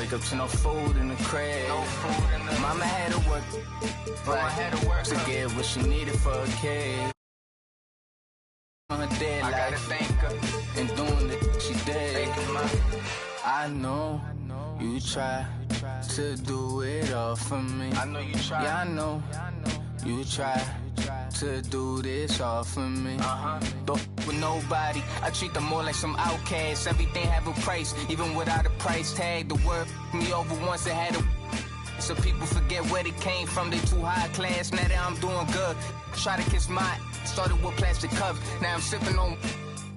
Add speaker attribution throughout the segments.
Speaker 1: Wake up to no food in the crib. Mama had to work, right, to get what she needed for her kid. On her dead life, I gotta thank her, and doing the she did. I know you try to do it all for me. I know you try. Yeah, I know you try to do this all for me. Don't with nobody, I treat them more like some outcasts. Everything have a price, even without a price tag. The word me over once, it had a. So people forget where they came from, they too high class. Now that I'm doing good, try to kiss my. Started with plastic cups, now I'm sipping on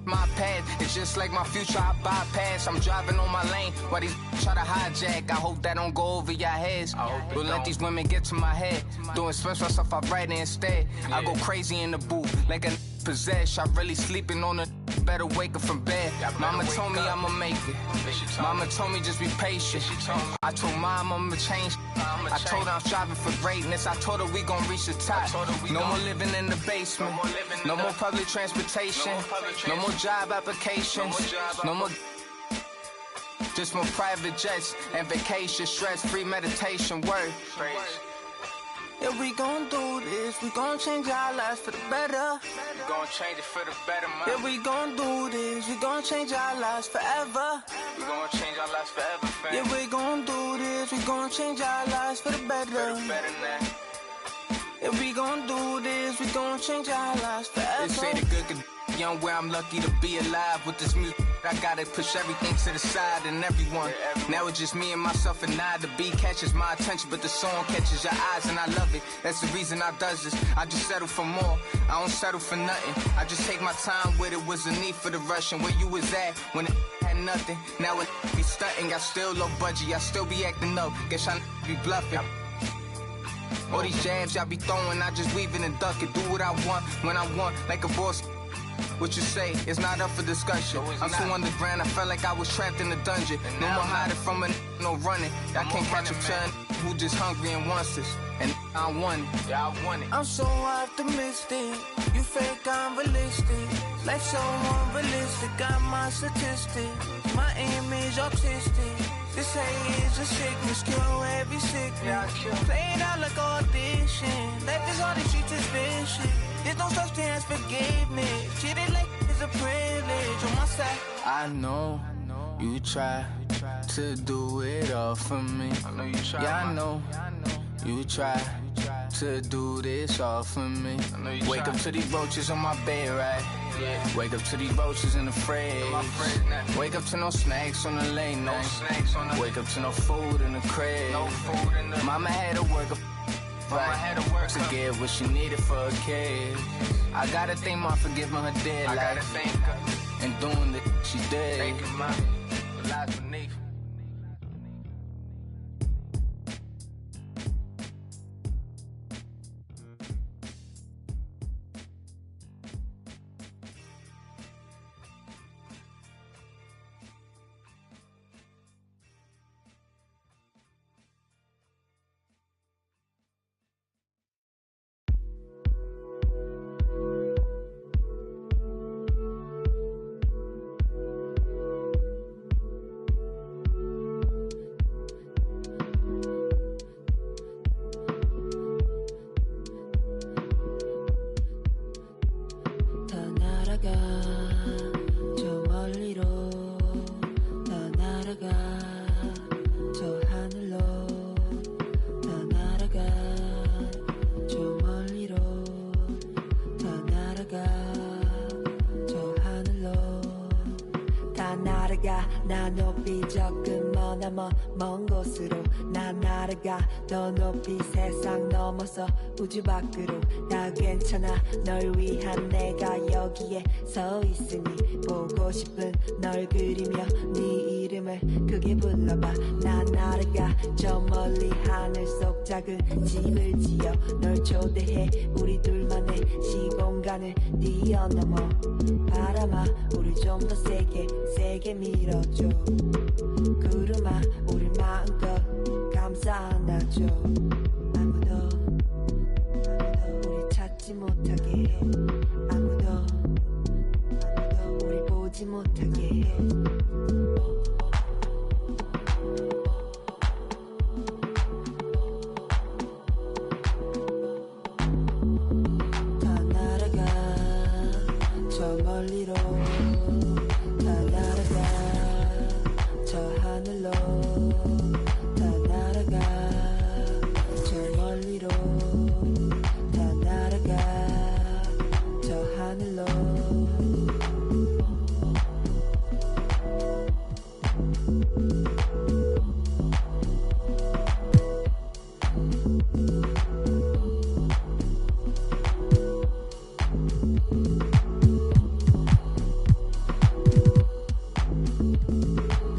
Speaker 1: my pad. It's just like my future, I bypass. I'm driving on my lane while these try to hijack. I hope that don't go over your heads. Don't let these women get to my head. Doing special stuff, I write it instead. I go crazy in the booth like a possessed. I really sleeping on a better wake up from bed. Mama told me I'ma make it. Mama told me just be patient. I told mom I'ma change. I told her I'm striving for greatness. I told her we gon' reach the top. No more living in the basement. No more public transportation. No more job applications. No more. Just more private jets and vacation. Stress-free meditation. Word. Yeah, we gon' do this. We gon' change our lives for the better. We gon' change it for the better, man. Yeah, we gon' do this. We gon' change our lives forever. We gon' change our lives forever, fam. Yeah, we gon' do this. We gon' change our lives for the better. For the better now. Yeah, we gon' do this. We gon' change our lives forever. They say the good could young where I'm lucky to be alive with this music. I gotta push everything to the side and everyone. Now it's just me and myself and I. The beat catches my attention, but the song catches your eyes and I love it. That's the reason I does this. I just settle for more. I don't settle for nothing. I just take my time with it. Was a need for the rushing. Where you was at when it had nothing. Now it be stunting. I still low budget. I still be acting up. Guess I be bluffing. All these jabs y'all be throwing, I just weave it and duck it. Do what I want when I want, like a boss. What you say is not up for discussion. I'm so underground, I felt like I was trapped in a dungeon. No more hiding from a no running. I can't catch a turn who just hungry and wants this. And I want it, yeah, I want it. I'm so optimistic, you fake, I'm realistic. Life so unrealistic, got my statistics. My image autistic. This hate is a sickness, kill every sickness. Play it out like audition. Life is all the streets is vicious. There's no such thing as forgiveness. Treated like it's a privilege on my side. I know you try to do it all for me. I know you try. Yeah, I know you try to do this all for me. Wake up to these roaches on my bed, right? Yeah. Wake up to these roaches in the fridge. Wake up to no snacks on the late night. Wake up to no food in the crib. Mama had to work right, to get what she needed for her kid. I gotta thank mom for giving her dead life and doing the she did. Thank you, mom. The lies beneath.
Speaker 2: 나 높이 조금 머나먼 먼 곳으로 난 날아가 더 높이 세상 넘어서 우주 밖으로 다 괜찮아 널 위한 내가 여기에 서 있으니 보고 싶은 널 그리며 네 이름을 크게 불러봐 난 날아가 저 멀리 하늘 속 작은 집을 지어 널 초대해 우리 둘만의 시공간을 뛰어넘어 바람아 우리 좀 더 세게 밀어줘 구름아 우리 마음껏 감싸 안아줘 아무도 우리 찾지 못하게 해 아무도 우리 보지 못하게 해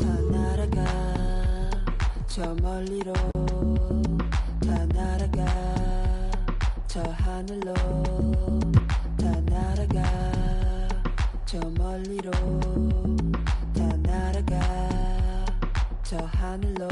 Speaker 2: 다 날아가 저 멀리로 다 날아가 저 하늘로 다 날아가 저 멀리로 다 날아가 저 하늘로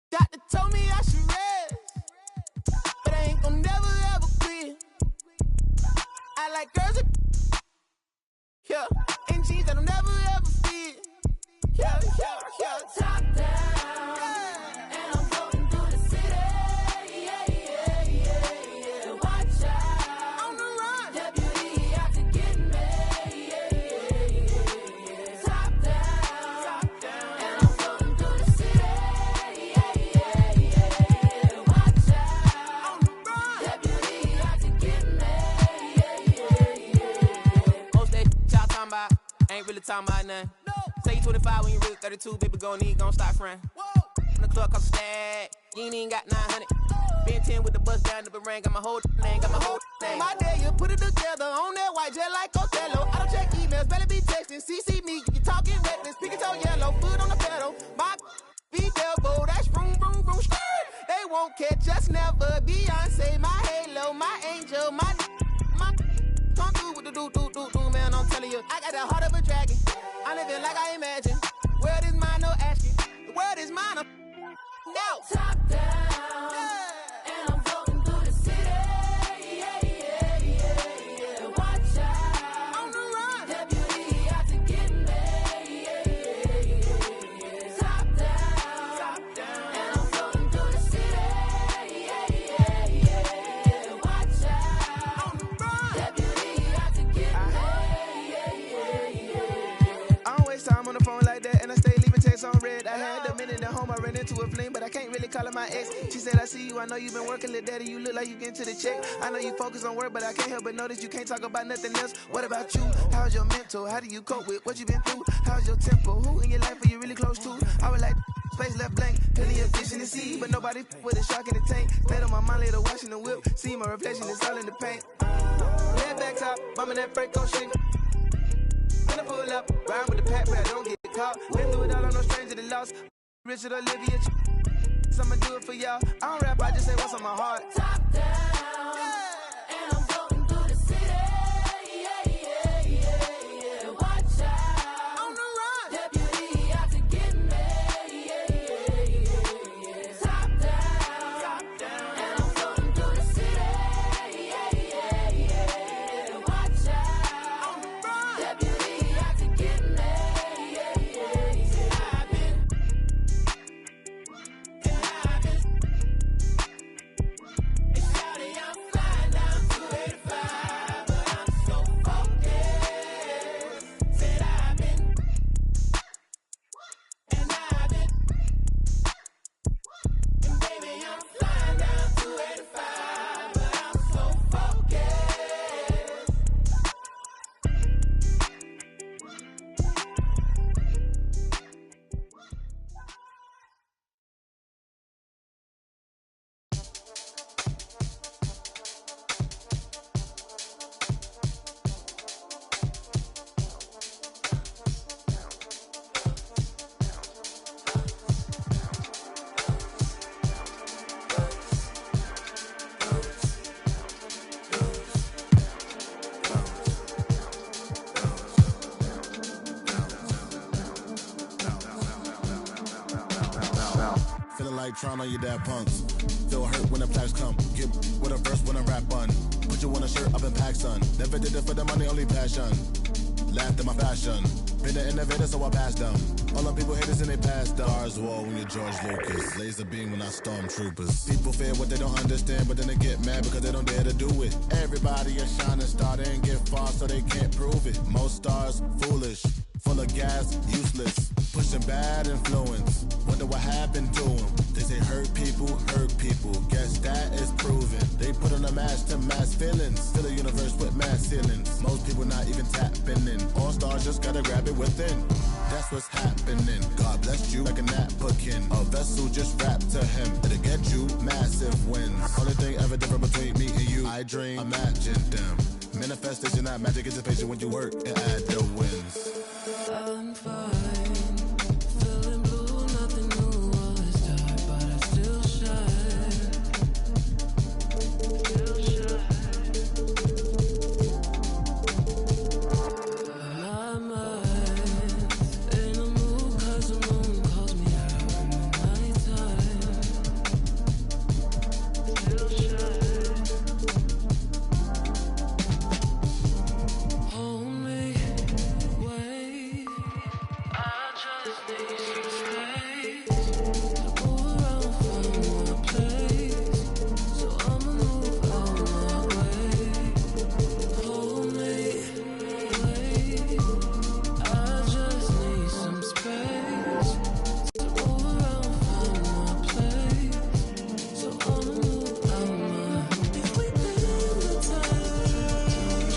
Speaker 3: Doctor told me I should rest, but I ain't gon' never ever quit. I like girls that, yeah, in jeans that'll never ever fit. Yeah, yeah, yeah. Top down, yeah. And I'm floating through the city. Yeah, yeah, yeah, yeah. Watch out, on the run. Deputy out to get me. Yeah, yeah, yeah, yeah. Top down, and I'm floating through the city. Yeah, yeah, yeah. Watch out, on the run. Deputy out to get me. Yeah, yeah, yeah. Most that y'all talking about ain't really talking about nothing. Say you 25 when you really 32, baby, gon' stop frontin'. In the club, cost a stack, you ain't even got 900. Been 10 with the bus down the brain, got my whole name, My day, you put it together on that white jet like Othello. I don't check emails, better be texting. CC me, you talking reckless, pinky toe yellow, foot on the pedal. My be devil, that's vroom, vroom, vroom, skirt. They won't catch us never. Beyonce, my halo, my angel, my come through with the do, man, I'm telling you. I got the heart of a dragon. I live it like I imagine. World is mine, no asking. The world is mine, now. Top down, yeah. And I'm floating through the city. Yeah, yeah, yeah, yeah. Watch out, on the run. Deputy out to get me. Yeah, yeah, yeah, yeah. Top down, and I'm floating through the city. Yeah, yeah, yeah, yeah. Watch out, on the run. Deputy out to get me. Yeah, yeah, yeah. I don't waste time on the phone like that, and I stay leaving texts on red. I had a minute at home, I ran into a fling, but I can't really call her my ex. She said, I see you, I know you've been working, little daddy, you look like you getting to the check. I know you focus on work, but I can't help but notice you can't talk about nothing else. What about you? How's your mental? How do you cope with what you been through? How's your tempo? Who in your life are you really close to? I was like, space left blank, plenty of fish in the sea, but nobody with a shark in the tank. Made on my mind later, washing the whip, see my reflection, it's all in the paint. Left back top, bumming that Franco shit. Gonna pull up, ride with the pack, but I don't get caught. Been through it all, I'm no stranger to loss. Richard Olivia, I'ma do it for y'all. I don't rap, I just say what's on my heart. Top down, yeah. And I'm floating through the city. Yeah, yeah, yeah, yeah. Watch out, on the run. Deputy out to get me. Yeah, yeah, yeah, yeah. Top down, and I'm floating through the city. Yeah, yeah, yeah. Watch out, on the run. Deputy out to get me. Yeah, yeah, yeah. I've been and I've been.
Speaker 4: feeling like trying on your dad punks. Feel hurt when the plaques come. Get with a verse when I rap on. Put you on a shirt up in pack, son. Never did it for the money, only passion. Laughed at my fashion. Been the innovator, so I passed them. All them people haters and they passed them. Stars wall when you're George Lucas. Laser beam when I stormtroopers. People fear what they don't understand, but then they get mad because they don't dare to do it. Everybody a shining star, they ain't get far, so they can't prove it. Most stars, foolish. Full of gas, useless. Pushing bad influence. Wonder what happened to them. They say hurt people, hurt people. Guess that is proven. They put on a mask to mass feelings. Fill a universe with mass ceilings. Most people not even tapping in. All stars just gotta grab it within. That's what's happening. God bless you like a napkin. A vessel just wrapped to him. It'll get you massive wins. Only thing ever different between me and you. I dream, imagine them. Manifestation, not magic, it's a patient when you work and add the wins.
Speaker 2: I'm fine, feeling blue, nothing new, all is dark, but I still shine. My mind in a mood, 'cause the moon calls me out in the nighttime. Still shine. Hold me, wait. I just need some space to move around from my place, so I'ma move out my way. Hold me, wait. I just need some space to move around from my place, so I'ma move out my. If we did the time,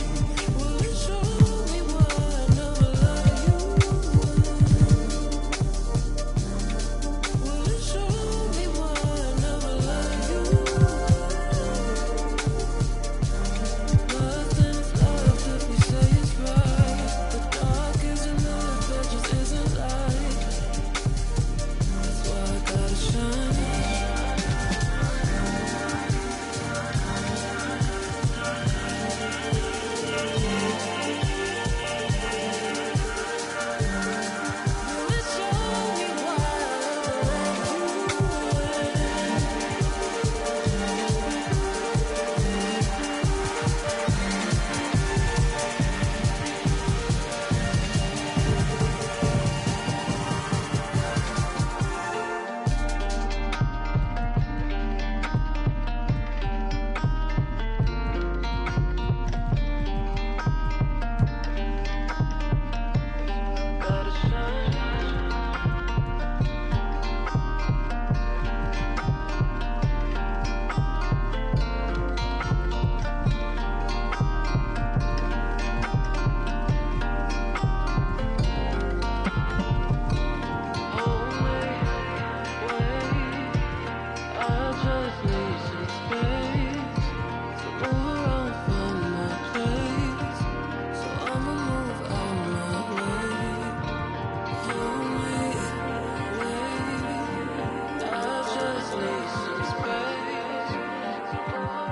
Speaker 2: will it show me why I never let you? Will it show me why I never let you? Nothing is left if we say it's right. The dark isn't enough, there just isn't light. That's why I gotta shine. Will it show me why I gotta shine? Hold me, wait. I just need some space to move around from my place, so I'ma move out my way. Hold me, wait. I just need some space to move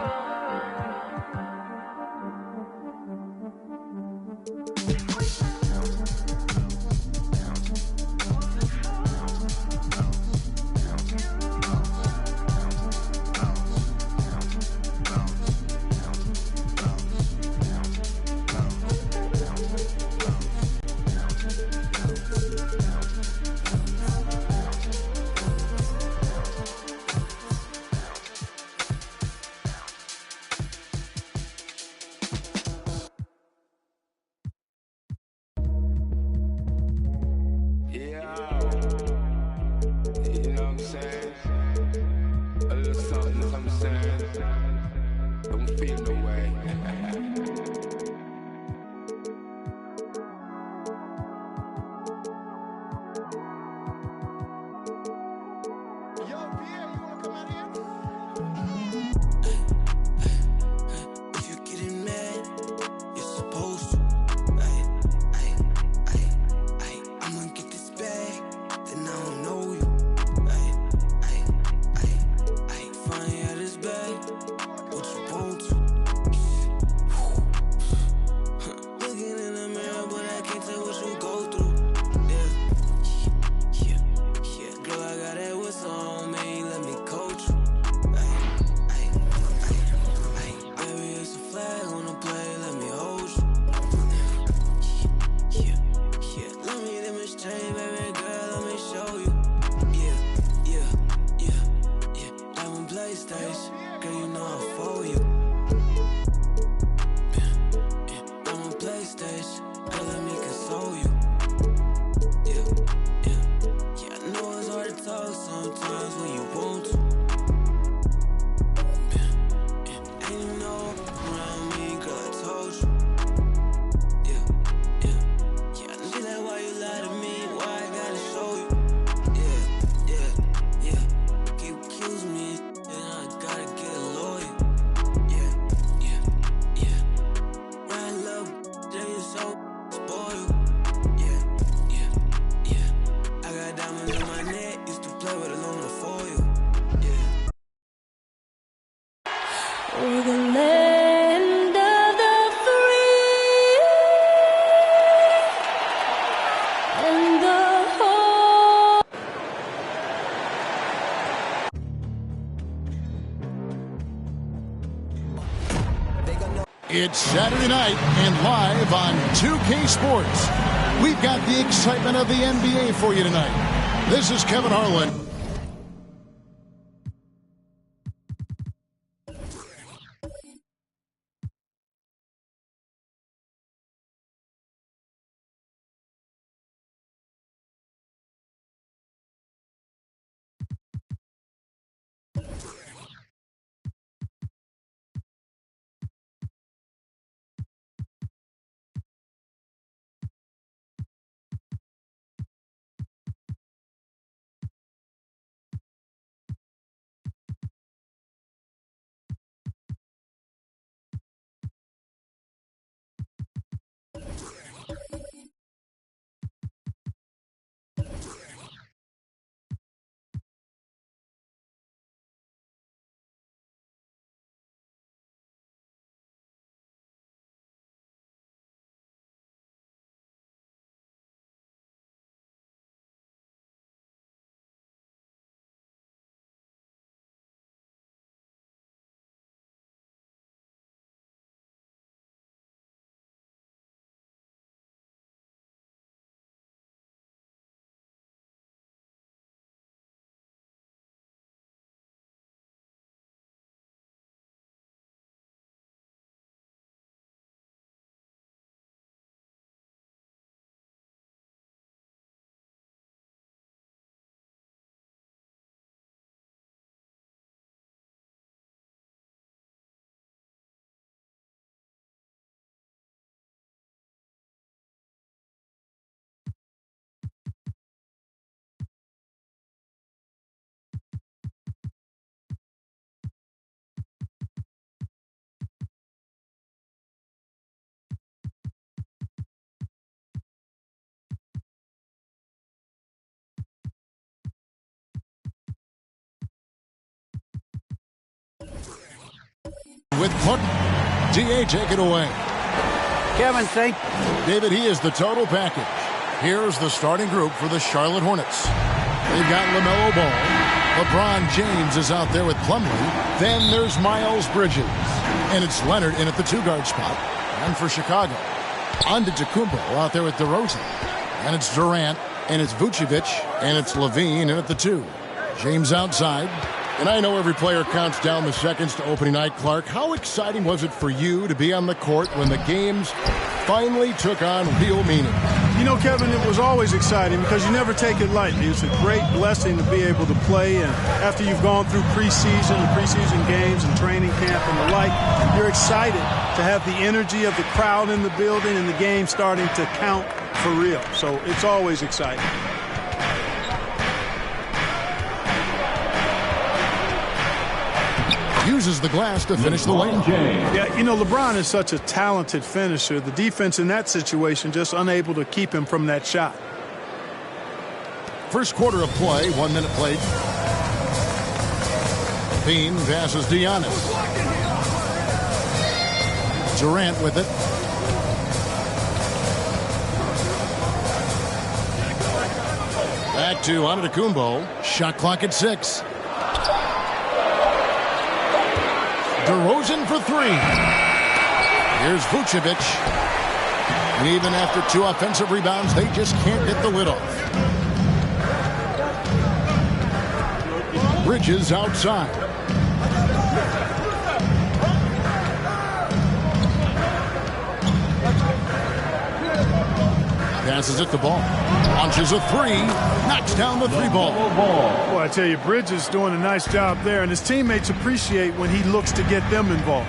Speaker 3: Yeah, you know what I'm saying? A little something, I'm saying. Don't feel no way. Yo, Pierre, you wanna come out here?
Speaker 2: If you're getting mad, you're supposed to. I'ma get this bag, then I don't know you. Find out this bag, what you want to.
Speaker 5: It's Saturday night and live on 2K Sports. We've got the excitement of the NBA for you tonight. This is Kevin Harlan. With Puck, DA, take it away.
Speaker 6: Kevin, thank
Speaker 5: David, he is the total package. Here's the starting group for the Charlotte Hornets. They've got LaMelo Ball. LeBron James is out there with Plumlee. Then there's Miles Bridges. And it's Leonard in at the two-guard spot. And for Chicago, Antetokounmpo out there with DeRozan. And it's Durant. And it's Vucevic. And it's LaVine in at the two. James outside. And I know every player counts down the seconds to opening night. Clark, how exciting was it for you to be on the court when the games finally took on real meaning?
Speaker 7: You know, Kevin, it was always exciting because you never take it lightly. It's a great blessing to be able to play, and after you've gone through preseason games and training camp and the like, you're excited to have the energy of the crowd in the building and the game starting to count for real. So it's always exciting.
Speaker 5: Uses the glass to finish the lane.
Speaker 7: Yeah, you know, LeBron is such a talented finisher. The defense in that situation just unable to keep him from that shot.
Speaker 5: First quarter of play, 1 minute played. Bean passes Giannis. Durant with it. Back to Antetokounmpo. Shot clock at 6. DeRozan for 3. Here's Vucevic. Even after 2 offensive rebounds, they just can't get the lid off. Bridges outside. Passes it the ball. Launches a 3. Knocks down the 3-ball.
Speaker 7: Boy, I tell you, Bridges doing a nice job there, and his teammates appreciate when he looks to get them involved.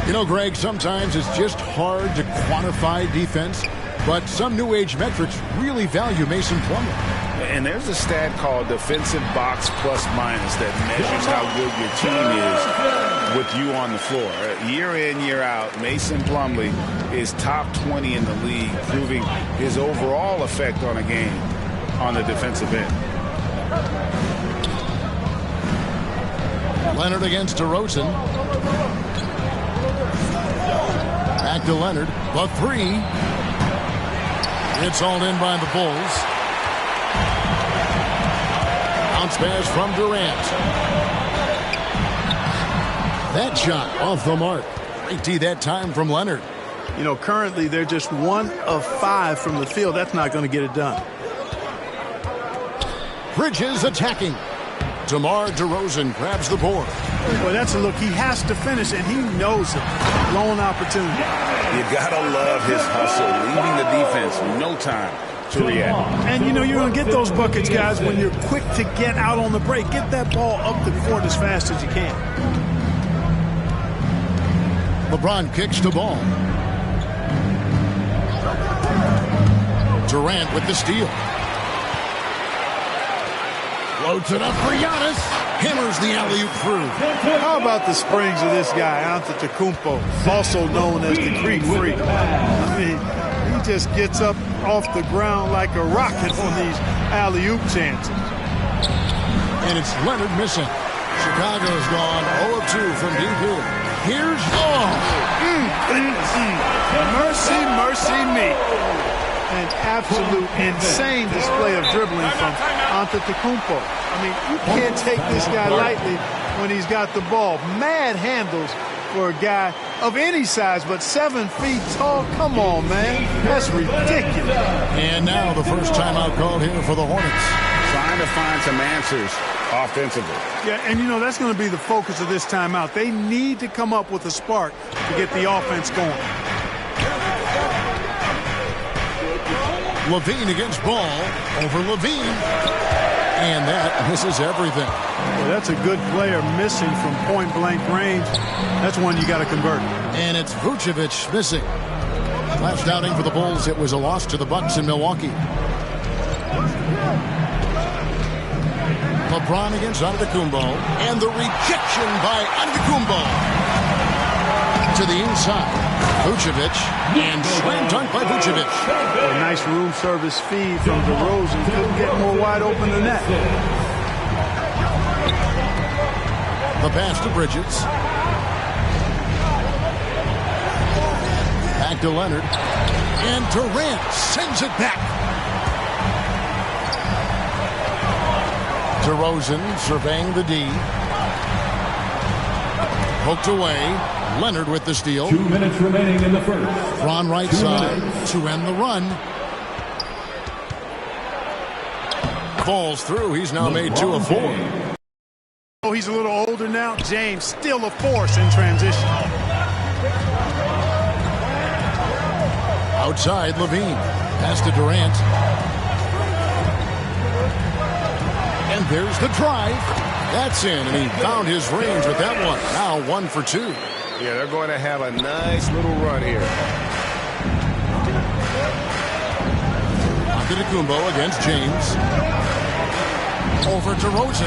Speaker 5: You know, Greg, sometimes it's just hard to quantify defense, but some new age metrics really value Mason Plumlee.
Speaker 8: And there's a stat called defensive box plus minus that measures how good your team is with you on the floor. Year in, year out, Mason Plumlee is top 20 in the league, proving his overall effect on a game on the defensive end.
Speaker 5: Leonard against DeRozan. Back to Leonard. The 3. It's hauled in by the Bulls. Bounce pass from Durant. That shot off the mark. Great D that time from Leonard.
Speaker 7: You know, currently they're just 1 of 5 from the field. That's not going to get it done.
Speaker 5: Bridges attacking. DeMar DeRozan grabs the board.
Speaker 7: Well, that's a look. He has to finish, and he knows it. Lone opportunity.
Speaker 8: You got to love his hustle, leaving the defense no time to react.
Speaker 7: And, you know, you're going to get those buckets, guys, when you're quick to get out on the break. Get that ball up the court as fast as you can.
Speaker 5: LeBron kicks the ball. Durant with the steal. Floats it up for Giannis. Hammers the alley-oop through.
Speaker 7: How about the springs of this guy, Antetokounmpo, also known as the Greek Freak? I mean, he just gets up off the ground like a rocket on these alley-oop chances.
Speaker 5: And it's Leonard missing. Chicago's gone 0 of 2 from deep here. Here's
Speaker 7: Mercy, mercy me. An absolute insane display of dribbling from Antetokounmpo. I mean, you can't take this guy lightly when he's got the ball. Mad handles for a guy of any size, but 7 feet tall. Come on, man. That's ridiculous.
Speaker 5: And now the first timeout called here for the Hornets.
Speaker 8: Trying to find some answers offensively.
Speaker 7: Yeah, and you know, that's going to be the focus of this timeout. They need to come up with a spark to get the offense going.
Speaker 5: Levine against Ball over Levine. And that misses everything.
Speaker 7: Well, that's a good player missing from point-blank range. That's one you got to convert.
Speaker 5: And it's Vucevic missing. Last outing for the Bulls, it was a loss to the Bucks in Milwaukee. LeBron against Antetokounmpo. And the rejection by Antetokounmpo. To the inside. Vucevic, and slam dunk by Vucevic.
Speaker 7: A nice room service feed from DeRozan. Couldn't get more wide open than that.
Speaker 5: The pass to Bridges. Back to Leonard. And Durant sends it back. DeRozan surveying the D. Poked away. Leonard with the steal.
Speaker 9: 2 minutes remaining in the first.
Speaker 5: Ron right side to end the run. Falls through. He's now made 2 of 4.
Speaker 7: Oh, he's a little older now. James still a force in transition.
Speaker 5: Outside, Levine. Pass to Durant. And there's the drive. That's in, and he found his range with that one. Now 1 for 2.
Speaker 8: Yeah, they're going to have a nice little run here.
Speaker 5: Antetokounmpo against James. Over to Rosen.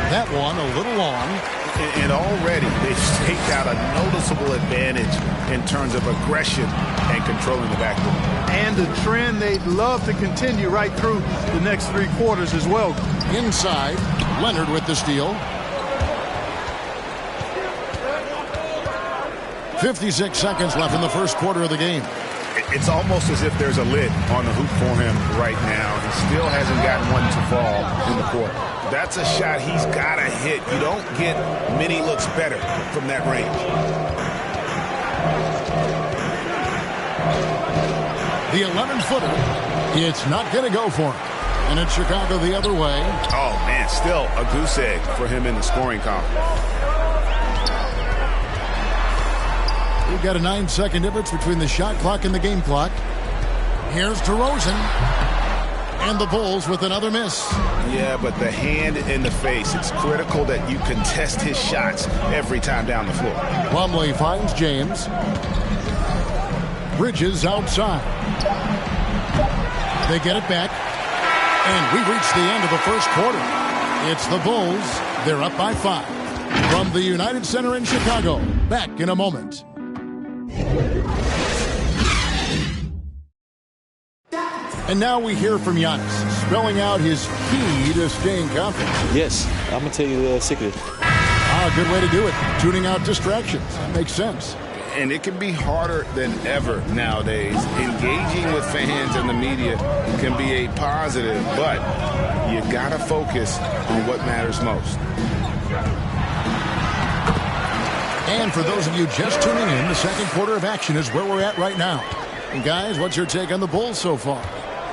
Speaker 5: That one a little long.
Speaker 8: And already they've staked out a noticeable advantage in terms of aggression and controlling the backcourt.
Speaker 7: And a trend they'd love to continue right through the next 3 quarters as well.
Speaker 5: Inside, Leonard with the steal. 56 seconds left in the first quarter of the game.
Speaker 8: It's almost as if there's a lid on the hoop for him right now. He still hasn't gotten one to fall in the court. That's a shot he's got to hit. You don't get many looks better from that range.
Speaker 5: The 11-footer, it's not going to go for him. And it's Chicago the other way.
Speaker 8: Oh, man, still a goose egg for him in the scoring column.
Speaker 5: We've got a 9-second difference between the shot clock and the game clock. Here's DeRozan. And the Bulls with another miss.
Speaker 8: Yeah, but the hand in the face, it's critical that you contest his shots every time down the floor.
Speaker 5: Plumlee finds James. Bridges outside. They get it back. And we reach the end of the first quarter. It's the Bulls. They're up by 5. From the United Center in Chicago. Back in a moment. And now we hear from Giannis, spelling out his key to staying confident.
Speaker 10: Yes, I'm going to tell you the secret.
Speaker 5: Good way to do it. Tuning out distractions. That makes sense.
Speaker 8: And it can be harder than ever nowadays. Engaging with fans and the media can be a positive, but you got to focus on what matters most.
Speaker 5: And for those of you just tuning in, the second quarter of action is where we're at right now. And guys, what's your take on the Bulls so far?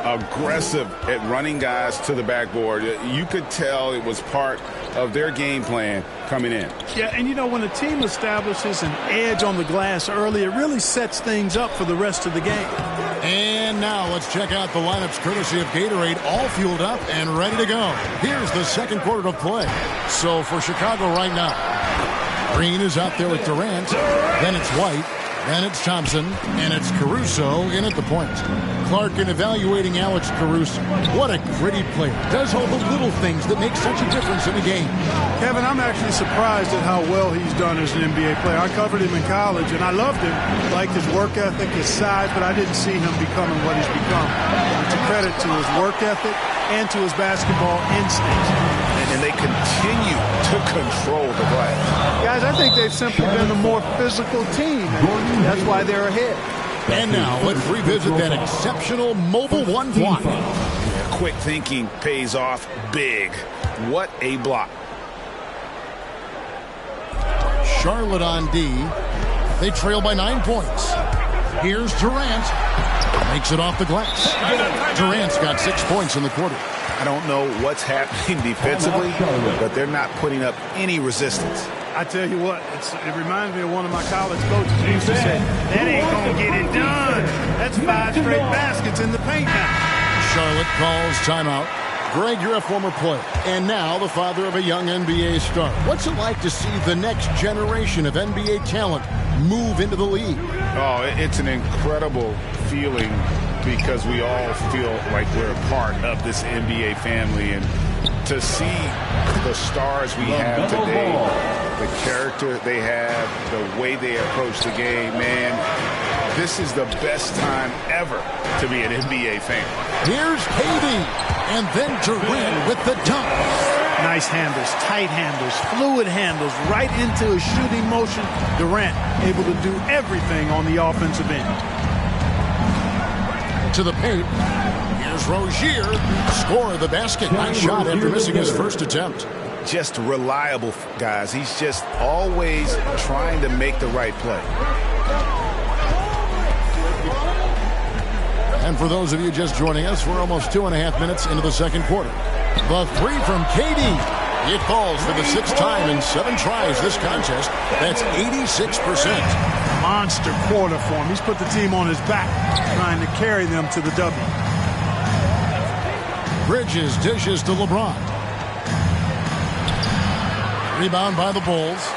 Speaker 8: Aggressive at running guys to the backboard. You could tell it was part of their game plan coming in.
Speaker 7: Yeah, and you know, when a team establishes an edge on the glass early, it really sets things up for the rest of the game.
Speaker 5: And now let's check out the lineups courtesy of Gatorade, all fueled up and ready to go. Here's the second quarter of play. So for Chicago right now, Green is out there with Durant, then it's White, then it's Thompson, and it's Caruso in at the point. Clark in evaluating Alex Caruso. What a gritty player. Does all the little things that make such a difference in a game.
Speaker 7: Kevin, I'm actually surprised at how well he's done as an NBA player. I covered him in college, and I loved him. Liked his work ethic, his size, but I didn't see him becoming what he's become. It's a credit to his work ethic and to his basketball instincts.
Speaker 8: And they continue to control the glass.
Speaker 7: Guys, I think they've simply been a more physical team. That's why they're ahead.
Speaker 5: And now let's revisit that exceptional mobile one block.
Speaker 8: Quick thinking pays off big. What a block.
Speaker 5: Charlotte on D. They trail by 9 points. Here's Durant. Makes it off the glass. Durant's got 6 points in the quarter.
Speaker 8: I don't know what's happening defensively, but they're not putting up any resistance.
Speaker 7: I tell you what, it reminds me of one of my college coaches who used to say, that ain't going to get it done. That's 5 straight baskets in the paint now.
Speaker 5: Charlotte calls timeout. Greg, you're a former player, and now the father of a young NBA star. What's it like to see the next generation of NBA talent move into the league?
Speaker 8: Oh, it's an incredible feeling because we all feel like we're a part of this NBA family. And to see the stars we have today, the character they have, the way they approach the game, man, this is the best time ever to be an NBA fan.
Speaker 5: Here's KD, and then Durant with the dunk.
Speaker 7: Nice handles, tight handles, fluid handles, right into his shooting motion. Durant able to do everything on the offensive end.
Speaker 5: To the paint. Here's Rozier. Score the basket. Nice shot after missing his first attempt.
Speaker 8: Just reliable, guys. He's just always trying to make the right play.
Speaker 5: And for those of you just joining us, we're almost 2.5 minutes into the second quarter. The three from KD. It falls for the 6th time in 7 tries this contest. That's 86%.
Speaker 7: Monster quarter for him. He's put the team on his back, trying to carry them to the W.
Speaker 5: Bridges dishes to LeBron. Rebound by the Bulls.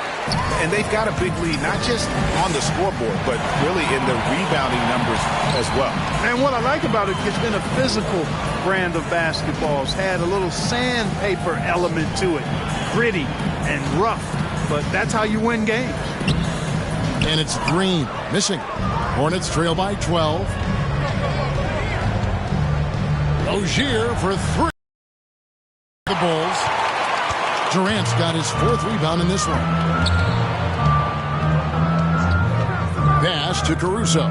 Speaker 8: And they've got a big lead, not just on the scoreboard, but really in the rebounding numbers as well.
Speaker 7: And what I like about it, it's been a physical brand of basketball. It's had a little sandpaper element to it. Gritty and rough, but that's how you win games.
Speaker 5: And it's Green missing. Hornets trail by 12. Rozier for 3. The Bulls. Durant's got his 4th rebound in this one. Pass to Caruso.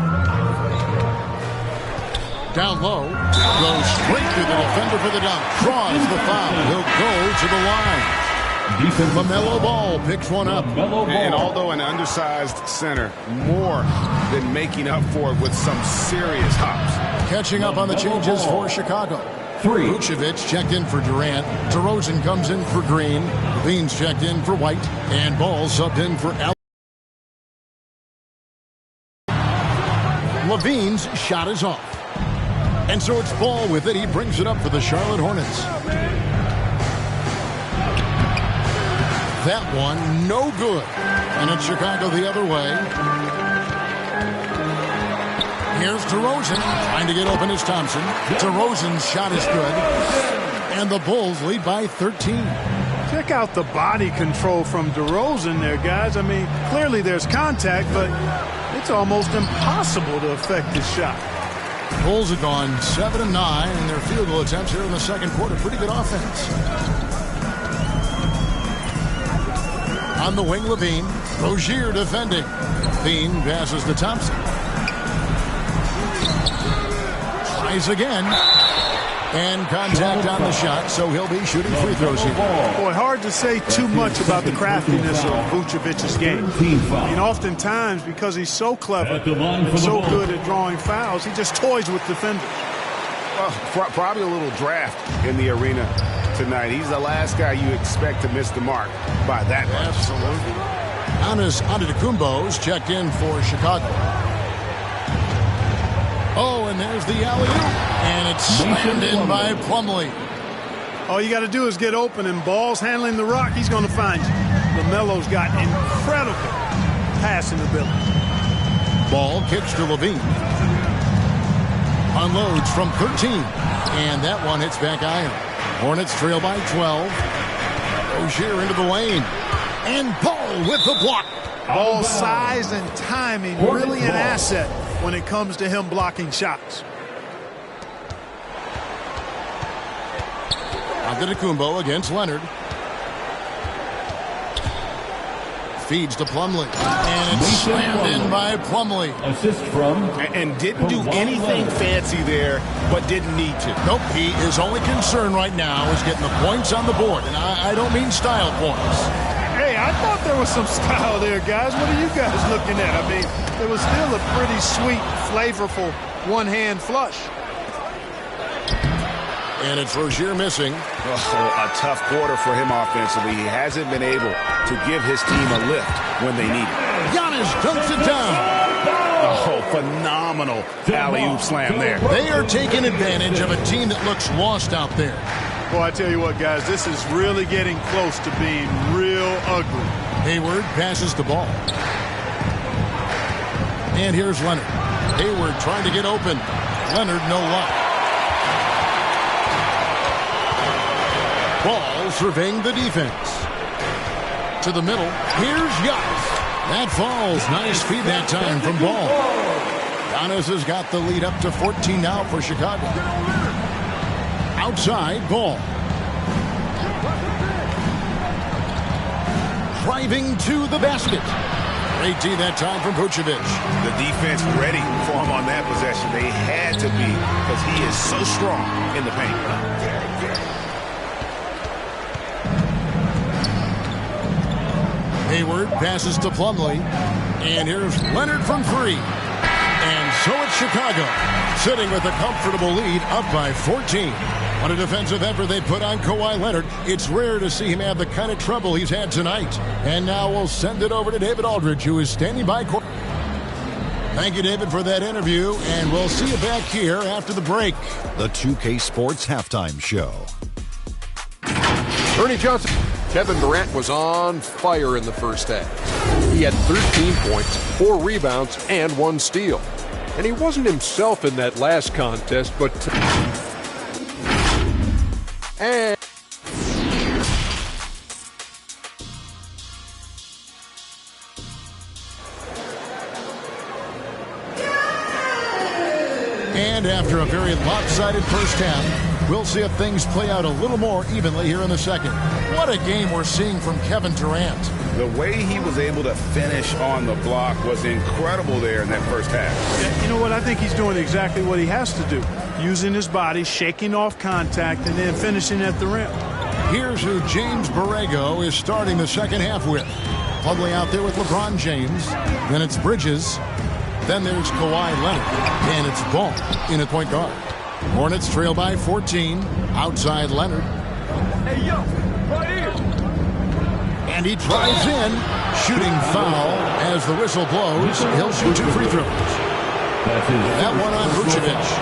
Speaker 5: Down low. Goes straight through the defender for the dunk. Draws the foul. He'll go to the line. LaMelo Ball picks one up.
Speaker 8: And although an undersized center, more than making up for it with some serious hops.
Speaker 5: Catching up on the changes for Chicago. Vucevic checked in for Durant. DeRozan comes in for Green. Levine's checked in for White. And Ball subbed in for Al. Levine's shot is off. And so it's Ball with it. He brings it up for the Charlotte Hornets. That one, no good. And it's Chicago the other way. Here's DeRozan, trying to get open as Thompson. DeRozan's shot is good. And the Bulls lead by 13.
Speaker 7: Check out the body control from DeRozan there, guys. I mean, clearly there's contact, but it's almost impossible to affect his shot.
Speaker 5: Bulls have gone 7-9 in their field goal attempts here in the second quarter. Pretty good offense. On the wing, Levine. Rozier defending. Levine passes to Thompson. Tries again. And contact on the shot, so he'll be shooting free throws here.
Speaker 7: Boy, hard to say too much about the craftiness of Vucevic's game. I mean, oftentimes, because he's so clever and so good at drawing fouls, he just toys with defenders.
Speaker 8: Well, probably a little draft in the arena tonight. He's the last guy you expect to miss the mark by that much.
Speaker 5: Absolutely. Antetokounmpo's checked in for Chicago. Oh, and there's the alley-oop. And it's slammed in by Plumlee.
Speaker 7: All you got to do is get open, and Ball's handling the rock. He's going to find you. LaMelo's got incredible passing ability.
Speaker 5: Ball kicks to Levine. Unloads from 13. And that one hits back iron. Hornets trail by 12. Rozier into the lane. And Ball with the block.
Speaker 7: Ball's size and timing really an asset when it comes to him blocking shots.
Speaker 5: Antetokounmpo against Leonard. Feeds to Plumlee. And it's slammed in by Plumlee.
Speaker 10: Assist from.
Speaker 8: And didn't do anything fancy there, but didn't need to.
Speaker 5: Nope, his only concern right now is getting the points on the board. And I don't mean style points.
Speaker 7: Hey, I thought there was some style there, guys. What are you guys looking at? I mean, it was still a pretty sweet, flavorful one-hand flush.
Speaker 5: And it's Rozier missing.
Speaker 8: Oh, a tough quarter for him offensively. He hasn't been able to give his team a lift when they need it.
Speaker 5: Giannis dunks it down.
Speaker 8: Oh, phenomenal alley-oop slam there.
Speaker 5: They are taking advantage of a team that looks lost out there.
Speaker 7: Boy, I tell you what, guys, this is really getting close to being real ugly.
Speaker 5: Hayward passes the ball. And here's Leonard. Hayward trying to get open. Leonard, no luck. Ball surveying the defense. To the middle. Here's Giannis. That falls. Nice feed that time from Ball. Giannis has got the lead up to 14 now for Chicago. Outside, Ball. Driving to the basket. Great D that time from Vucevic.
Speaker 8: The defense ready for him on that possession. They had to be because he is so strong in the paint.
Speaker 5: Hayward passes to Plumlee. And here's Leonard from three. And so it's Chicago, sitting with a comfortable lead, up by 14. What a defensive effort they put on Kawhi Leonard. It's rare to see him have the kind of trouble he's had tonight. And now we'll send it over to David Aldridge, who is standing by court. Thank you, David, for that interview, and we'll see you back here after the break.
Speaker 9: The 2K Sports Halftime Show.
Speaker 11: Ernie Johnson. Kevin Durant was on fire in the first half. He had 13 points, 4 rebounds, and 1 steal. And he wasn't himself in that last contest, but...
Speaker 5: And after a very lopsided first half, we'll see if things play out a little more evenly here in the second. What a game we're seeing from Kevin Durant.
Speaker 8: The way he was able to finish on the block was incredible there in that first half.
Speaker 7: You know what? I think he's doing exactly what he has to do. Using his body, shaking off contact, and then finishing at the rim.
Speaker 5: Here's who James Borrego is starting the second half with. Plumlee out there with LeBron James. Then it's Bridges. Then there's Kawhi Leonard. And it's Ball in at point guard. Hornets trail by 14. Outside Leonard.
Speaker 12: Hey, yo, right here.
Speaker 5: And he drives in. Shooting foul as the whistle blows. He'll shoot 2 free throws. That one on Vucevic.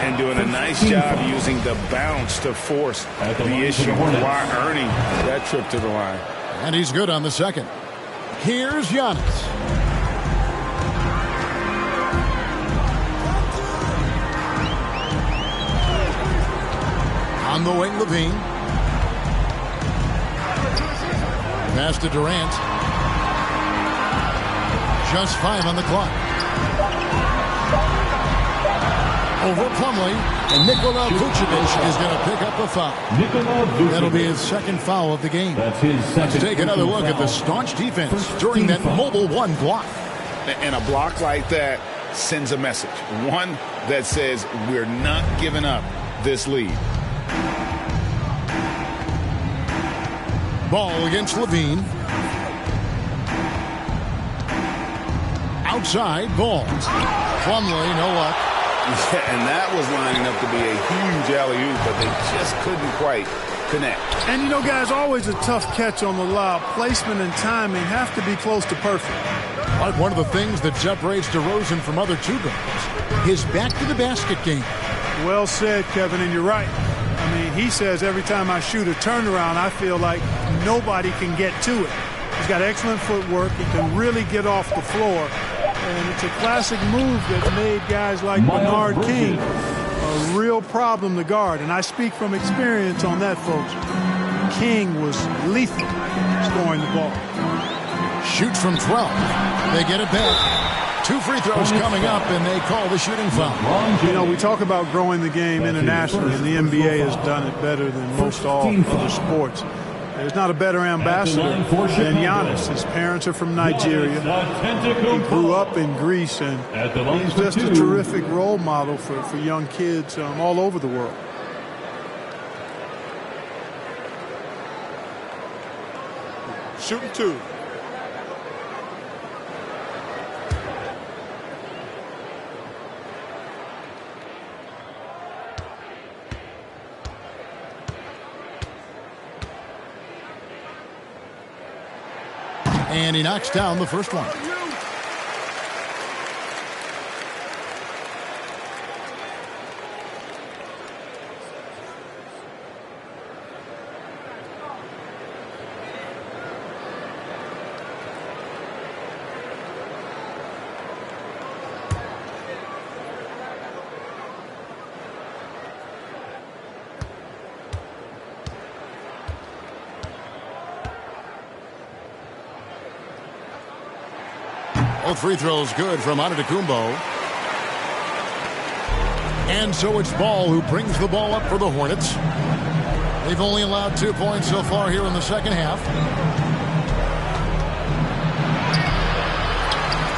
Speaker 8: And doing a nice job using the bounce to force the issue while earning that trip to the line.
Speaker 5: And he's good on the second. Here's Giannis. On the wing, Levine. Pass to Durant. Just 5 on the clock. Over Plumlee, and Nikola Vucevic is going to pick up a foul. That'll be his second foul of the game. Let's take another look at the staunch defense during that mobile 1 block.
Speaker 8: And a block like that sends a message. One that says we're not giving up this lead.
Speaker 5: Ball against Levine. Outside, ball. Plumlee, no luck.
Speaker 8: Yeah, and that was lining up to be a huge alley-oop, but they just couldn't quite connect.
Speaker 7: And, you know, guys, always a tough catch on the lob. Placement and timing have to be close to perfect.
Speaker 5: Like one of the things that separates DeRozan from other two guards, his back-to-the-basket game.
Speaker 7: Well said, Kevin, and you're right. I mean, he says every time I shoot a turnaround, I feel like nobody can get to it. He's got excellent footwork. He can really get off the floor. And it's a classic move that made guys like Bernard King a real problem to guard. And I speak from experience on that, folks. King was lethal scoring the ball.
Speaker 5: Shoots from 12. They get it back. 2 free throws coming up, and they call the shooting foul.
Speaker 7: You know, we talk about growing the game internationally, and the NBA has done it better than most all other sports. There's not a better ambassador than Giannis. His parents are from Nigeria. He grew up in Greece, and he's just a terrific role model for young kids all over the world.
Speaker 13: Shooting 2.
Speaker 5: And he knocks down the first one. Both free throws good from Antetokounmpo. And so it's Ball who brings the ball up for the Hornets. They've only allowed 2 points so far here in the second half.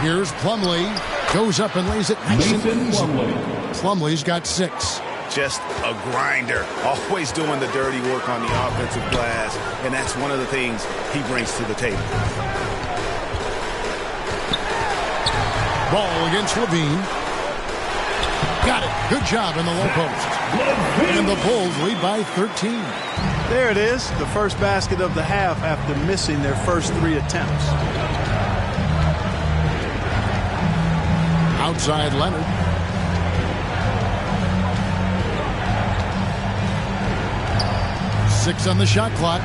Speaker 5: Here's Plumlee. Goes up and lays it nice and easy. Plumlee's got 6.
Speaker 8: Just a grinder. Always doing the dirty work on the offensive glass. And that's one of the things he brings to the table.
Speaker 5: Ball against Levine. Got it. Good job in the low post. And the Bulls lead by 13.
Speaker 7: There it is. The first basket of the half after missing their first 3 attempts.
Speaker 5: Outside Leonard. Six on the shot clock.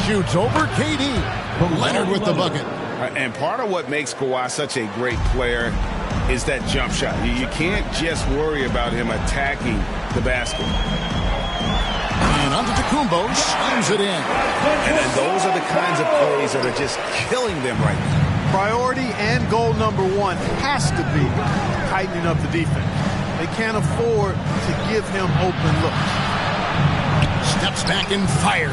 Speaker 5: Shoots over KD. Leonard with the bucket.
Speaker 8: And part of what makes Kawhi such a great player is that jump shot. You can't just worry about him attacking the basket.
Speaker 5: And Antetokounmpo slams it in.
Speaker 8: And those are the kinds of plays that are just killing them right now.
Speaker 7: Priority and goal number 1 has to be tightening up the defense. They can't afford to give him open looks.
Speaker 5: Steps back and fires.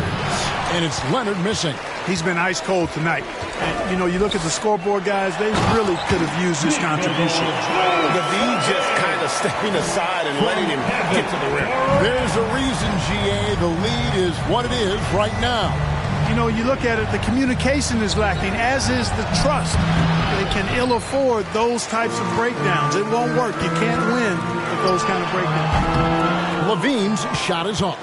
Speaker 5: And it's Leonard missing.
Speaker 7: He's been ice cold tonight. And, you know, you look at the scoreboard, guys, they really could have used his contribution.
Speaker 8: Levine just kind of stepping aside and letting him get to the rim.
Speaker 5: There's a reason, GA, the lead is what it is right now.
Speaker 7: You know, you look at it, the communication is lacking, as is the trust. They can ill afford those types of breakdowns. It won't work. You can't win with those kind of breakdowns.
Speaker 5: Levine's shot is off.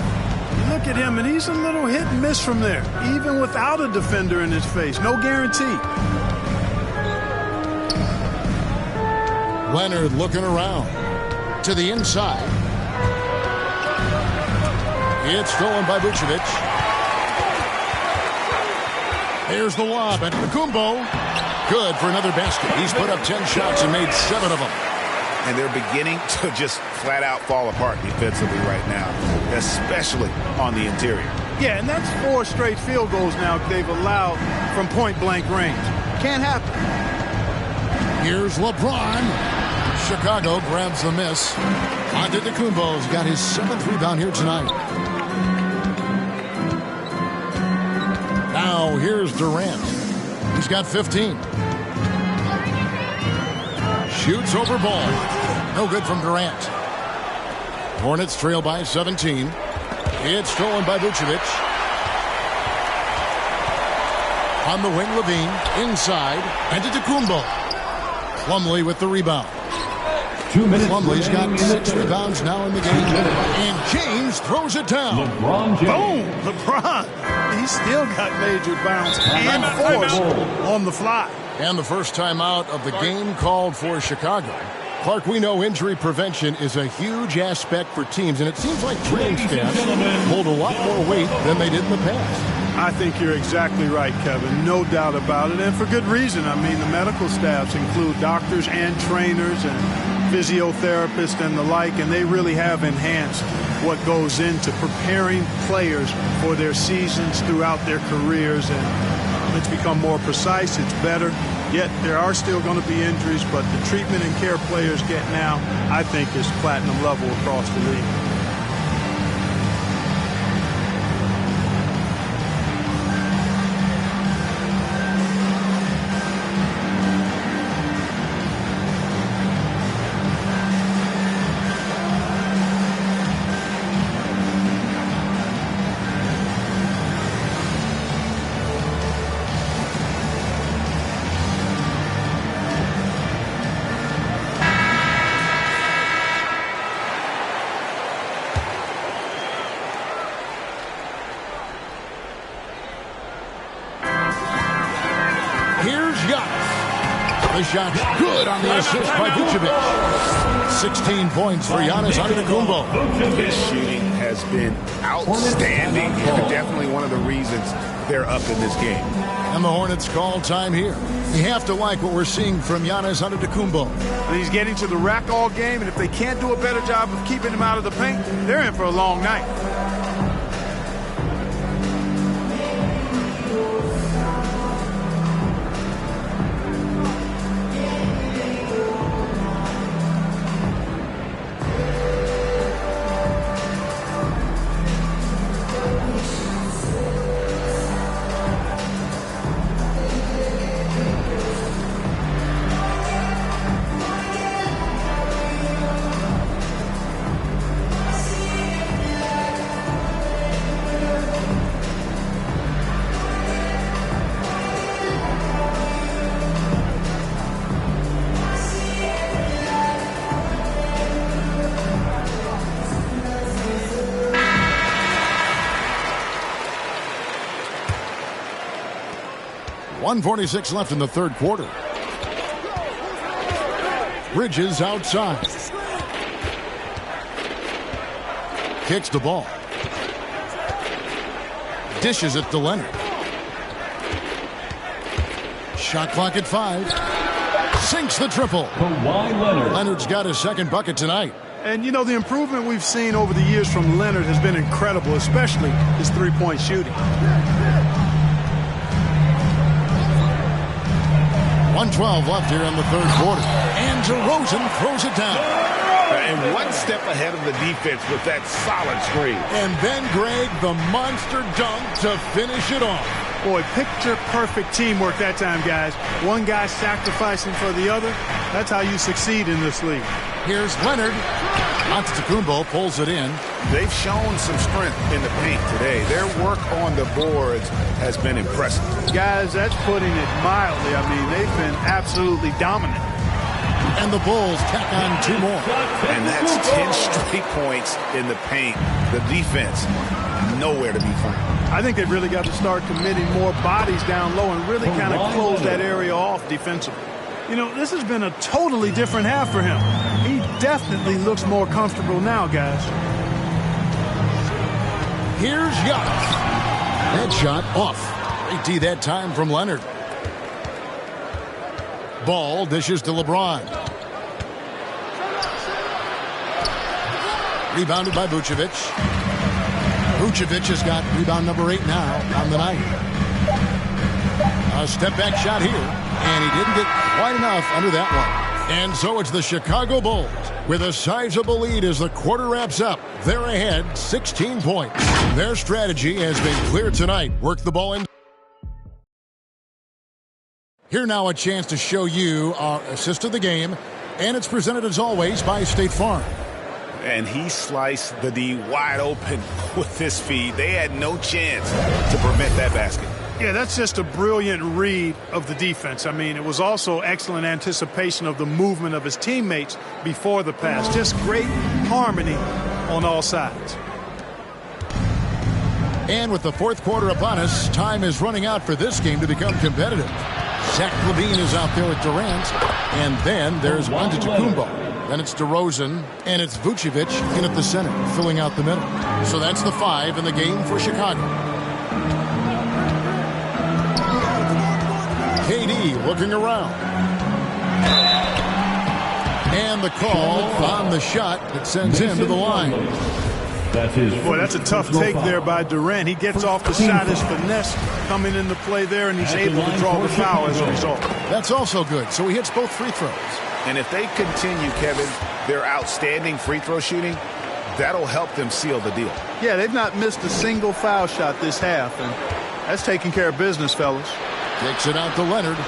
Speaker 7: Look at him, and he's a little hit and miss from there, even without a defender in his face. No guarantee.
Speaker 5: Leonard looking around to the inside. It's stolen by Vucevic. Here's the lob at Antetokounmpo. Good for another basket. He's put up 10 shots and made 7 of them.
Speaker 8: And they're beginning to just flat out fall apart defensively right now, especially on the interior.
Speaker 7: Yeah, and that's 4 straight field goals now they've allowed from point-blank range. Can't happen.
Speaker 5: Here's LeBron. Chicago grabs the miss. Antetokounmpo's got his 7th rebound here tonight. Now here's Durant. He's got 15. Shoots over Ball. No good from Durant. Hornets trail by 17. It's stolen by Vucevic. On the wing, Levine. Inside. And to Antetokounmpo. Plumlee with the rebound.
Speaker 14: 2 minutes.
Speaker 5: Plumlee's got 6 rebounds now in the game. And James throws it down.
Speaker 7: Boom! LeBron. He's still got major bounce and force on the fly.
Speaker 5: And the first timeout of the game called for Chicago. Clark, we know injury prevention is a huge aspect for teams, and it seems like training staffs hold a lot more weight than they did in the past.
Speaker 7: I think you're exactly right, Kevin. No doubt about it, and for good reason. I mean, the medical staffs include doctors and trainers and physiotherapists and the like, and they really have enhanced what goes into preparing players for their seasons throughout their careers, and it's become more precise, it's better. Yet there are still going to be injuries, but the treatment and care players get now, I think, is platinum level across the league.
Speaker 5: The shot's good on the assist by Vucevic. 16 points for Giannis Antetokounmpo.
Speaker 8: His shooting has been outstanding and definitely one of the reasons they're up in this game.
Speaker 5: And the Hornets call time here. You have to like what we're seeing from Giannis Antetokounmpo.
Speaker 7: He's getting to the rack all game, and if they can't do a better job of keeping him out of the paint, they're in for a long night.
Speaker 5: .146 left in the third quarter. Bridges outside. Kicks the ball. Dishes it to Leonard. Shot clock at 5. Sinks the triple. Leonard's got his second bucket tonight.
Speaker 7: And, you know, the improvement we've seen over the years from Leonard has been incredible, especially his three-point shooting.
Speaker 5: 1:12 left here in the third quarter. And DeRozan throws it down.
Speaker 8: And one step ahead of the defense with that solid screen.
Speaker 5: And then Greg, the monster dunk to finish it off.
Speaker 7: Boy, picture-perfect teamwork that time, guys. One guy sacrificing for the other. That's how you succeed in this league.
Speaker 5: Here's Leonard. Antetokounmpo pulls it in.
Speaker 8: They've shown some strength in the paint today. Their work on the boards has been impressive.
Speaker 7: Guys, that's putting it mildly. I mean, they've been absolutely dominant.
Speaker 5: And the Bulls tack on 2 more.
Speaker 8: And that's 10 straight points in the paint. The defense, nowhere to be found.
Speaker 7: I think they've really got to start committing more bodies down low and really kind of close that area off defensively. You know, this has been a totally different half for him. He definitely looks more comfortable now, guys.
Speaker 5: Here's Giannis. That shot off. Great D that time from Leonard. Ball dishes to LeBron. Rebounded by Vucevic. Vucevic has got rebound number 8 now on the night. A step-back shot here, and he didn't get quite enough under that one. And so it's the Chicago Bulls with a sizable lead as the quarter wraps up. They're ahead 16 points. Their strategy has been clear tonight. Work the ball in. Here now a chance to show you our assist of the game, and it's presented as always by State Farm.
Speaker 8: And he sliced the D wide open with his feet. They had no chance to prevent that basket.
Speaker 7: Yeah, that's just a brilliant read of the defense. I mean, it was also excellent anticipation of the movement of his teammates before the pass. Just great harmony on all sides.
Speaker 5: And with the fourth quarter upon us, time is running out for this game to become competitive. Zach LaVine is out there with Durant. And then there's Antetokounmpo. Then it's DeRozan, and it's Vucevic in at the center, filling out the middle. So that's the 5 in the game for Chicago. KD looking around. And the call on the shot that sends him to the line.
Speaker 7: Boy, that's a tough take there by Durant. He gets off the shot, his finesse coming into play there, and he's able to draw the foul as a result.
Speaker 5: That's also good. So he hits both free throws.
Speaker 8: And if they continue, Kevin, their outstanding free throw shooting, that'll help them seal the deal.
Speaker 7: Yeah, they've not missed a single foul shot this half, and that's taking care of business, fellas.
Speaker 5: Kicks it out to Leonard.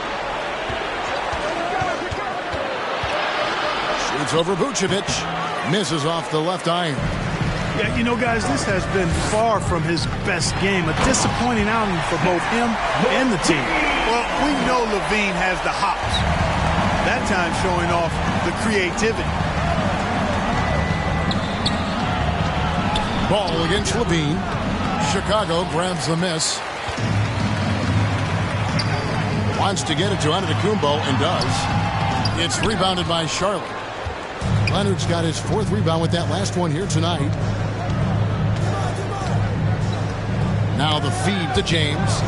Speaker 5: Shoots over Vucevic. Misses off the left iron.
Speaker 7: Yeah, you know, guys, this has been far from his best game. A disappointing outing for both him and the team. Well, we know LaVine has the hops. That time showing off the creativity.
Speaker 5: Ball against LaVine. Chicago grabs the miss. Wants to get it to Antetokounmpo and does. It's rebounded by Charlotte. Leonard's got his 4th rebound with that last one here tonight. Now the feed to James.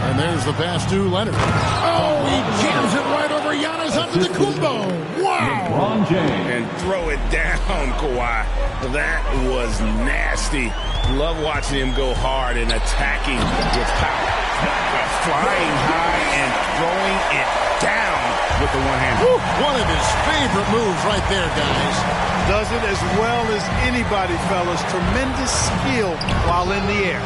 Speaker 5: And there's the pass to Leonard. Oh, he jams it right over Giannis Antetokounmpo. Wow!
Speaker 8: And throw it down, Kawhi. That was nasty. Love watching him go hard and attacking with power. Flying high and throwing it down with the one hand.
Speaker 5: One of his favorite moves right there, guys.
Speaker 7: Does it as well as anybody, fellas. Tremendous skill while in the air.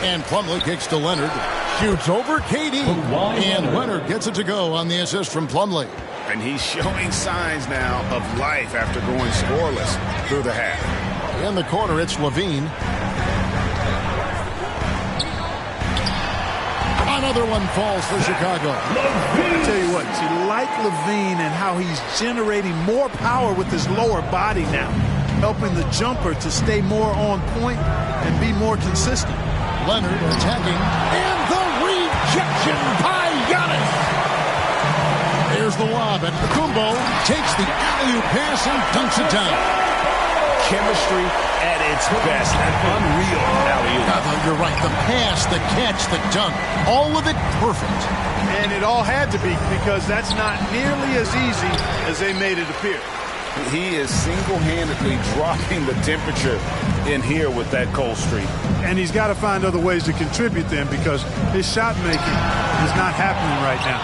Speaker 5: And Plumlee kicks to Leonard. Shoots over KD. And Leonard gets it to go on the assist from Plumlee.
Speaker 8: And he's showing signs now of life after going scoreless through the half.
Speaker 5: In the corner, it's LaVine. Another one falls for Chicago.
Speaker 7: I tell you what, see, like LaVine and how he's generating more power with his lower body now, helping the jumper to stay more on point and be more consistent.
Speaker 5: Leonard attacking, and the rejection by Giannis. There's the lob, and Antetokounmpo takes the alley-oop pass and dunks it down.
Speaker 8: Chemistry at its best. An unreal alley-oop.
Speaker 5: You're right. The pass, the catch, the dunk, all of it perfect.
Speaker 7: And it all had to be, because that's not nearly as easy as they made it appear.
Speaker 8: He is single-handedly dropping the temperature in here with that cold streak.
Speaker 7: And he's got to find other ways to contribute then, because his shot making is not happening right now.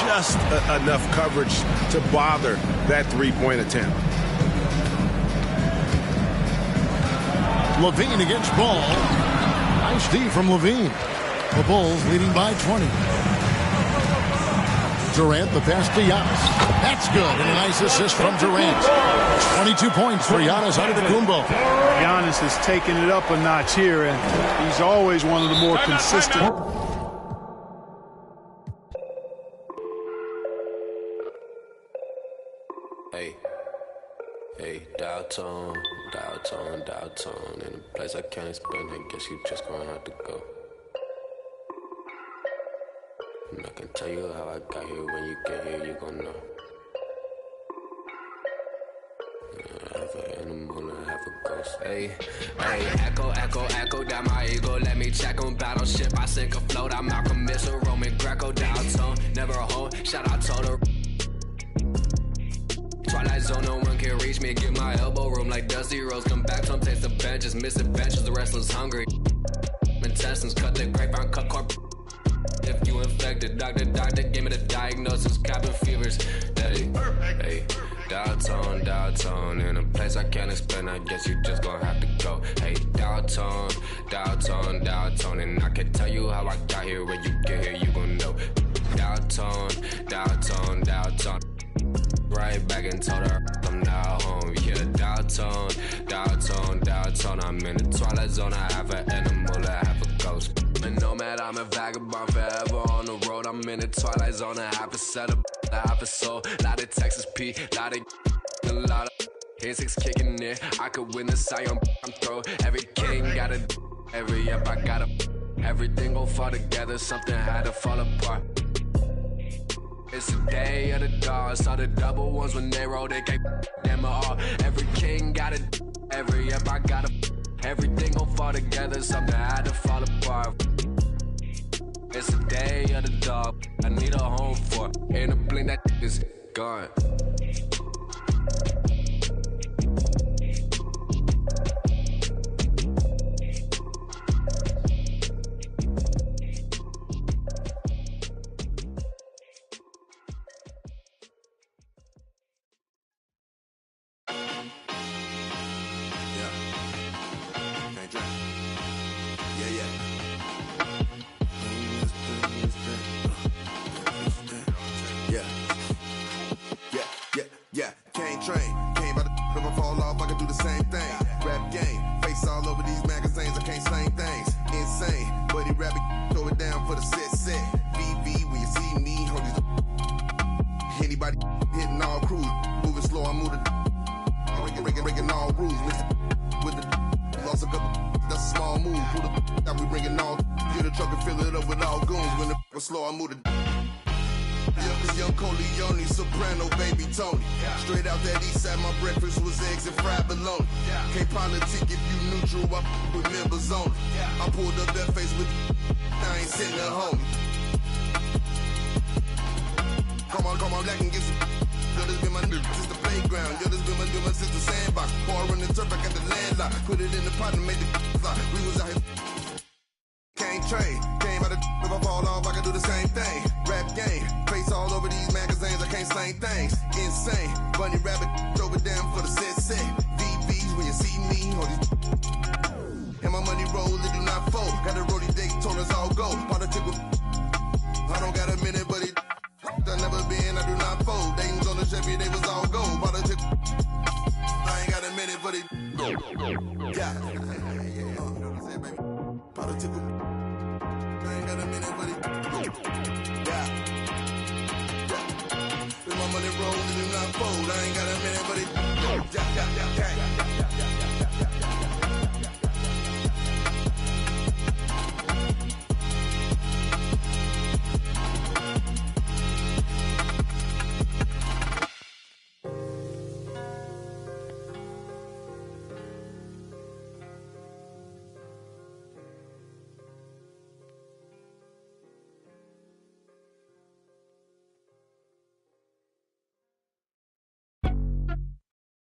Speaker 8: Just enough coverage to bother that three-point attempt.
Speaker 5: LaVine against Ball. Nice D from LaVine. The Bulls leading by 20. Durant, the pass to Giannis. That's good, and a nice assist from Durant. 22 points for Giannis Antetokounmpo.
Speaker 7: Giannis has taken it up a notch here, and he's always one of the more consistent.
Speaker 2: Hey, downtown, in a place I can't explain. I guess you just gonna have to go. And I can tell you how I got here. When you get here, you gon' know. Have an animal and have a ghost. Hey, echo down my ego. Let me check on battleship. I sink a float. I'm Malcolm Missile, Roman Greco, downtown. Never a home. Shout out Toto. Twilight zone, no one can reach me. Get my elbow room like Dusty Rose. Come back, some taste the benches. Misadventures, the restless hungry. Intestines, cut the grapevine, cut corp. If you infected, doctor, give me the diagnosis. Cabin fevers. Hey, downtown, in a place I can't explain. I guess you just gonna have to go. Hey, downtown, and I can tell you how I got here. When you get here, you gon' know. Downtown.
Speaker 14: right back and told her I'm now home. Yeah, downtown. I'm in the twilight zone. I have an animal, I have a ghost. And nomad, I'm a vagabond forever on the road. I'm in the twilight zone. I have a set up, I have a soul. Lot of Texas P, lot of insects kicking in. I could win the Sion, I'm throw. Every king got a, every up I got a. Everything gon' fall together, something had to fall apart. It's the day of the dog. Saw the double ones when they rolled, they gave them all. Every king got it, every up I got a. Everything gon' fall together, something had to fall apart. It's the day of the dog, I need a home for. In a blink that is gone.